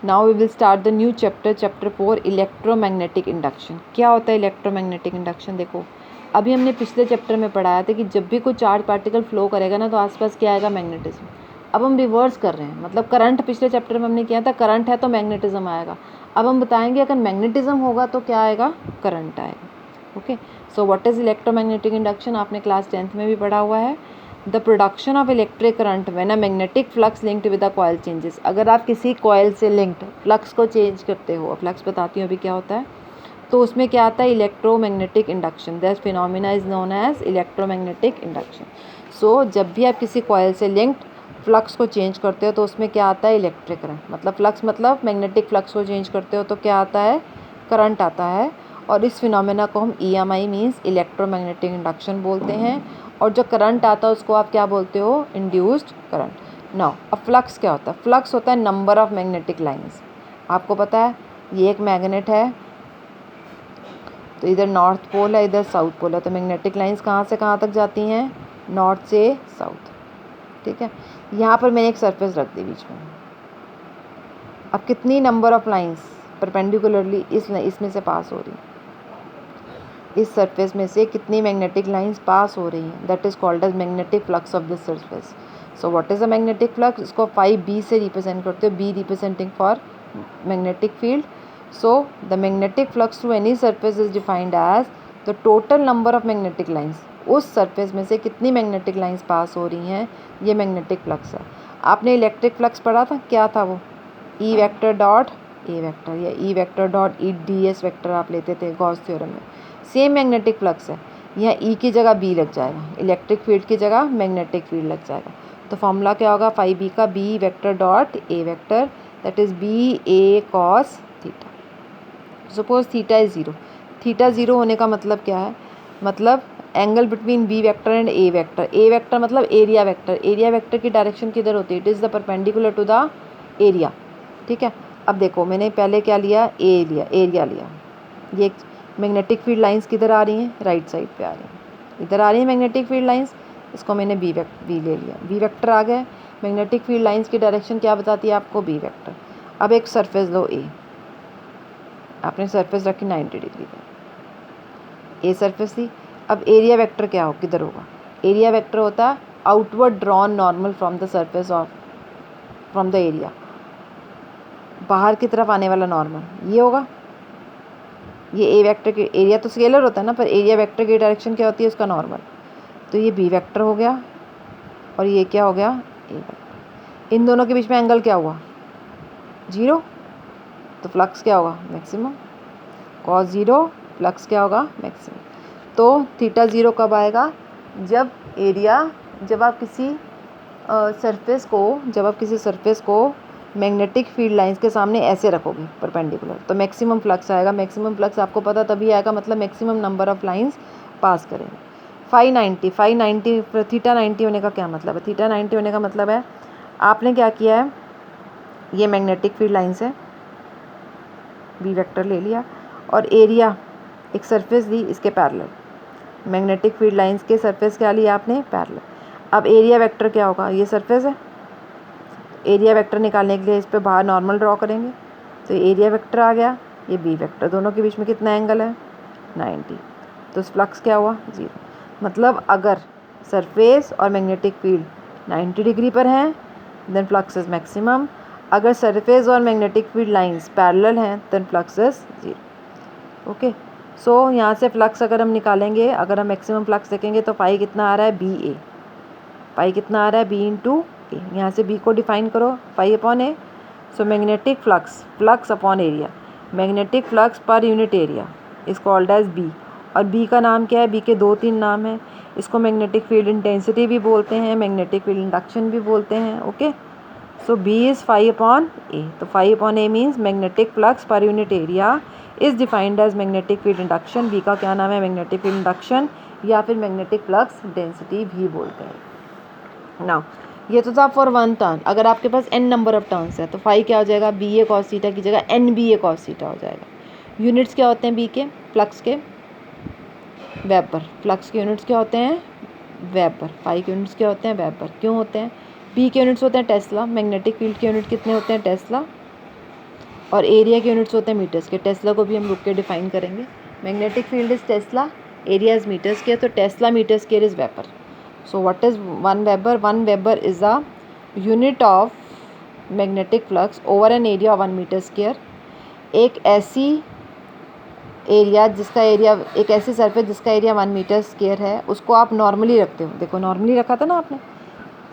Now we will start the new chapter, chapter 4 electromagnetic induction. क्या होता है electromagnetic induction? देखो अभी हमने पिछले चैप्टर में पढ़ाया था कि जब भी कोई चार्ज पार्टिकल फ्लो करेगा ना तो आसपास क्या आएगा? मैग्नेटिज्म। अब हम रिवर्स कर रहे हैं, मतलब करंट पिछले चैप्टर में हमने किया था, करंट है तो मैग्नेटिज्म आएगा। अब हम बताएंगे अगर मैग्नेटिज्म होगा तो क्या आएगा? करंट आएगा। Okay, so what is electromagnetic induction? आपने क्लास 10th में भी पढ़ा हुआ है। The production of electric current when a magnetic flux linked with a coil changes. अगर आप किसी कॉइल से लिंक्ड फ्लक्स को चेंज करते हो, फ्लक्स बताती हूँ अभी क्या होता है, तो उसमें क्या आता है? Electromagnetic induction. That phenomena is known as electromagnetic induction. So जब भी आप किसी कॉइल से लिंक्ड फ्लक्स को चेंज करते हो तो उसमें क्या आता है? Electric current. मतलब फ्लक्स मतलब मैग्नेटिक फ्लक्स को चेंज करते हो तो क्या आता है? करंट आता है। और इस फिनोमेना को हम EMI मीन्स इलेक्ट्रोमैग्नेटिक इंडक्शन बोलते हैं। और जो करंट आता है उसको आप क्या बोलते हो? Induced current. नाउ अब फ्लक्स क्या होता है? फ्लक्स होता है नंबर ऑफ मैग्नेटिक लाइंस। आपको पता है ये एक मैग्नेट है, तो इधर नॉर्थ पोल है, इधर साउथ पोल है, तो मैग्नेटिक लाइंस कहाँ से कहाँ तक जाती हैं? नॉर्थ से साउथ। ठीक है, यहाँ पर मैंने एक सरफेस रख दी बीच में। अब कितनी नंबर ऑफ लाइंस परपेंडिकुलरली इसमें से पास हो रही हैं? इस सरफेस में से कितनी मैग्नेटिक लाइंस पास हो रही हैं? That is called as magnetic flux of this surface. So what is a magnetic flux? इसको 5B से रिप्रेजेंट करते हो, B representing for magnetic field. So the magnetic flux through any surface is defined as the total number of magnetic lines. उस surface में से कितनी magnetic lines pass हो रही हैं, ये मैग्नेटिक फ्लक्स है। आपने इलेक्ट्रिक फ्लक्स पढ़ा था, क्या था वो? E vector dot A vector, या E vector dot DS vector आप लेते थे गॉस थ्योरम में। सेम मैग्नेटिक फ्लक्स है, यहाँ E की जगह B लग जाएगा, इलेक्ट्रिक फील्ड की जगह मैग्नेटिक फील्ड लग जाएगा। तो फॉर्मूला क्या होगा? 5B का B vector dot A vector, that is BA cos theta. Suppose theta is 0। Theta 0 होने का मतलब क्या है? मतलब angle between B vector and A vector. A vector मतलब एरिया वेक्टर। एरिया वेक्टर की डायरेक्शन किधर होती है? It is the perpendicular to the area. ठीक है, अब देखो मैंने पहले क्या लिया? एरिया लिया। ये मैग्नेटिक फील्ड लाइंस किधर आ रही हैं? राइट साइड पे आ रही हैं, इधर आ रही हैं मैग्नेटिक फील्ड लाइंस। इसको मैंने B ले लिया, B वेक्टर आ गए। मैग्नेटिक फील्ड लाइंस की डायरेक्शन क्या बताती है आपको? B vector. अब एक सरफेस लो A, आपने सरफेस रखी 90 डिग्री पर, A सरफेस थी। अब एरिया वेक्टर क्या हो, किधर होगा? एरिया वेक्टर होता है outward drawn normal from the surface of from the area, बाहर की तरफ आने वाला नॉर्मल ये होगा। ये ए वेक्टर की एरिया तो स्केलर होता है ना, पर एरिया वेक्टर की डायरेक्शन क्या होती है? उसका नॉर्मल। तो ये B वेक्टर हो गया और ये क्या हो गया? A vector. इन दोनों के बीच में एंगल क्या हुआ? 0। तो फ्लक्स क्या होगा? मैक्सिमम। cos 0 फ्लक्स क्या होगा? मैक्सिमम। तो थीटा 0 कब आएगा? जब आप किसी सरफेस को मैग्नेटिक फील्ड लाइंस के सामने ऐसे रखोगे परपेंडिकुलर, तो मैक्सिमम फ्लक्स आएगा। मैक्सिमम फ्लक्स आपको पता तभी आएगा, मतलब maximum number of lines pass करेंगे। 590 थीटा 90 होने का क्या मतलब है? थीटा 90 होने का मतलब है आपने क्या किया है, ये मैग्नेटिक फील्ड लाइंस है, B वेक्टर ले लिया और एरिया एक सरफेस दी इसके पैरेलल। मैग्नेटिक फील्ड लाइंस के सरफेस क्या लिया आपने? पैरेलल। अब एरिया वेक्टर क्या होगा? ये सरफेस है, एरिया वेक्टर निकालने के लिए इस पे बाहर नॉर्मल ड्रॉ करेंगे, तो एरिया वेक्टर आ गया, ये B वेक्टर। दोनों के बीच में कितना एंगल है? 90। तो फ्लक्स क्या हुआ? 0। मतलब अगर सरफेस और मैग्नेटिक फील्ड 90 डिग्री पर हैं देन फ्लक्स इज मैक्सिमम। अगर सरफेस और मैग्नेटिक फील्ड लाइंस पैरेलल हैं देन फ्लक्स इज 0। ओके, सो यहाँ से फ्लक्स अगर हम निकालेंगे, अगर हम मैक्सिमम फ्लक्स देखेंगे तो पाई कितना आ रहा है? BA। पाई कितना आ रहा है? B into A। यहाँ से B को डिफाइन करो, 5/A। So magnetic flux upon area, magnetic flux per unit area is called as B। और B का नाम क्या है? B के 2-3 नाम हैं। इसको मैग्नेटिक फील्ड इंटेंसिटी भी बोलते हैं, मैग्नेटिक फील्ड इंडक्शन भी बोलते हैं। Okay, so B is 5/A। तो 5/A means magnetic flux per unit area is defined as magnetic field induction. B का क्या नाम है? मैग्नेटिक फील्ड इंडक्शन या फिर मैग्नेटिक फ्लक्स डेंसिटी भी बोलते हैं। नाउ ये तो था फॉर 1 टर्न। अगर आपके पास n नंबर ऑफ टर्न्स है तो फाई क्या हो जाएगा? BA cos थीटा की जगह NBA cos थीटा हो जाएगा। यूनिट्स क्या होते हैं B के? फ्लक्स के वेबर। फ्लक्स के यूनिट्स क्या होते हैं? वेबर। फाई के यूनिट्स क्या होते हैं? वेबर। क्यों होते हैं? B के यूनिट्स होते हैं टेस्ला। मैग्नेटिक फील्ड के यूनिट कितने होते हैं? टेस्ला। और एरिया के यूनिट्स होते हैं मीटर्स के। टेस्ला को भी हम रुक के डिफाइन करेंगे। Magnetic field is tesla, area is metre square, तो tesla metre square is weber. So what is 1 weber? 1 weber is a unit of magnetic flux over an area of 1 metre square. एक ऐसी area जिसका area, एक ऐसी surface जिसका area 1 metre square है, उसको आप नॉर्मली रखते हो। देखो नॉर्मली रखा था ना आपने,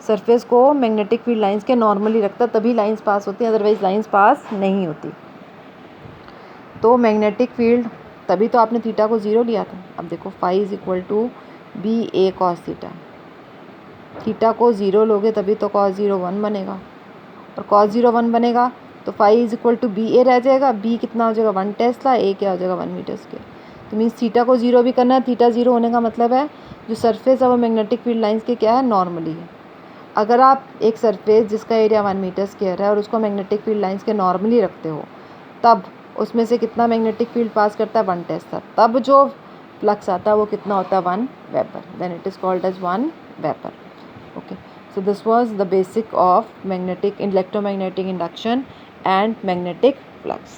सरफेस को मैग्नेटिक फील्ड लाइंस के नॉर्मली रखता, तभी लाइंस पास होती हैं, अदरवाइज लाइंस पास नहीं होती। तो मैग्नेटिक फील्ड, तभी तो आपने थीटा को 0 लिया था। अब देखो phi is equal to B A cos theta. Theta को 0 लोगे तभी तो कॉस 0 1 बनेगा, और कॉस 0 1 बनेगा तो phi is equal to B A रह जाएगा। बी कितना हो जाएगा? 1 टेस्ला, ए क्या हो जाएगा? 1 मीटर स्क्वायर। तो मीन्स थीटा को 0 भी करना है। थीटा 0 होने का मतलब है जो सरफेस है वो मैग्नेटिक फील्ड लाइंस के क्या है? नॉर्मली है। अगर आप एक सरफेस जिसका एरिया 1 मीटर स्क्वायर है और उसको मैग्नेटिक फील्ड लाइंस के नॉर्मली रखते हो, तब उसमें से कितना मैग्नेटिक फील्ड पास करता है? 1 टेस्ला। तब जो फ्लक्स आता है वो कितना होता है? 1 weber. Then it is called as 1 weber. Okay, so this was the basic of electromagnetic induction and magnetic flux.